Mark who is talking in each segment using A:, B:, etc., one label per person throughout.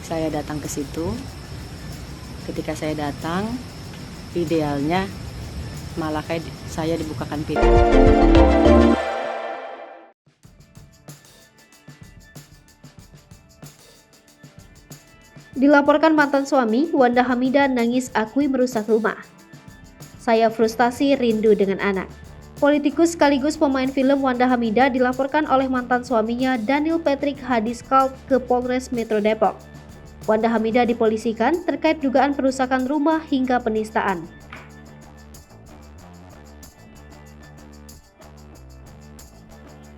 A: saya datang ke situ. Ketika saya datang, idealnya malah kayak saya dibukakan pintu.
B: Dilaporkan mantan suami, Wanda Hamidah nangis akui merusak rumah. Saya frustasi rindu dengan anak. Politikus sekaligus pemain film Wanda Hamidah dilaporkan oleh mantan suaminya Daniel Patrick Hadiscalc ke Polres Metro Depok. Wanda Hamidah dipolisikan terkait dugaan perusakan rumah hingga penistaan.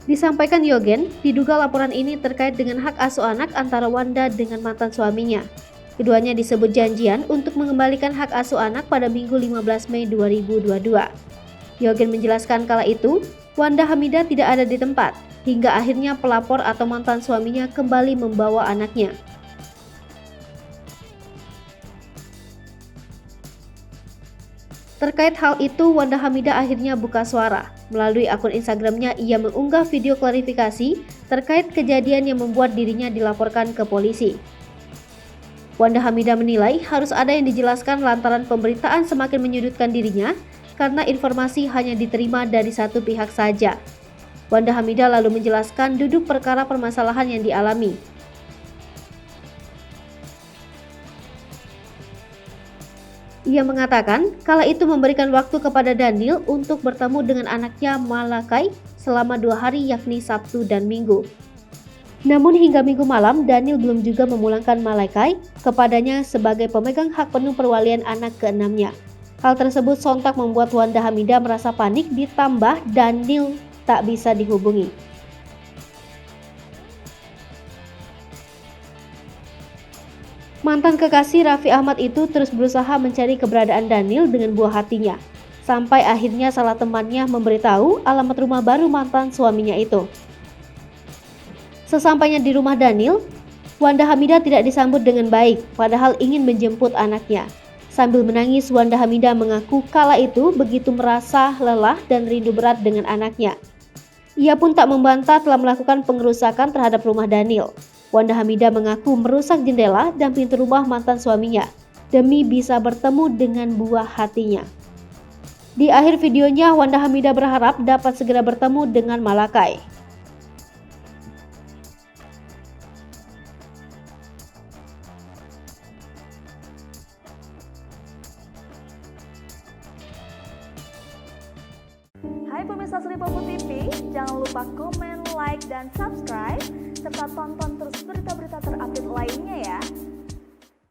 B: Disampaikan Yogen, diduga laporan ini terkait dengan hak asuh anak antara Wanda dengan mantan suaminya. Keduanya disebut janjian untuk mengembalikan hak asuh anak pada Minggu 15 Mei 2022. Yogen menjelaskan kala itu, Wanda Hamidah tidak ada di tempat, hingga akhirnya pelapor atau mantan suaminya kembali membawa anaknya. Terkait hal itu, Wanda Hamidah akhirnya buka suara. Melalui akun Instagramnya, ia mengunggah video klarifikasi terkait kejadian yang membuat dirinya dilaporkan ke polisi. Wanda Hamidah menilai harus ada yang dijelaskan lantaran pemberitaan semakin menyudutkan dirinya karena informasi hanya diterima dari satu pihak saja. Wanda Hamidah lalu menjelaskan duduk perkara permasalahan yang dialami. Ia mengatakan kala itu memberikan waktu kepada Daniel untuk bertemu dengan anaknya Malakai selama 2 hari yakni Sabtu dan Minggu. Namun hingga Minggu malam Daniel belum juga memulangkan Malakai kepadanya sebagai pemegang hak penuh perwalian anak ke-6-nya. Hal tersebut sontak membuat Wanda Hamidah merasa panik ditambah Daniel tak bisa dihubungi. Mantan kekasih Raffi Ahmad itu terus berusaha mencari keberadaan Daniel dengan buah hatinya. Sampai akhirnya salah temannya memberitahu alamat rumah baru mantan suaminya itu. Sesampainya di rumah Daniel, Wanda Hamidah tidak disambut dengan baik, padahal ingin menjemput anaknya. Sambil menangis, Wanda Hamidah mengaku kala itu begitu merasa lelah dan rindu berat dengan anaknya. Ia pun tak membantah telah melakukan pengerusakan terhadap rumah Daniel. Wanda Hamidah mengaku merusak jendela dan pintu rumah mantan suaminya demi bisa bertemu dengan buah hatinya. Di akhir videonya, Wanda Hamidah berharap dapat segera bertemu dengan Malakai.
C: Hai pemirsa Sri Popo TV, jangan lupa komen, like, dan subscribe, serta tonton terus berita-berita terupdate lainnya ya.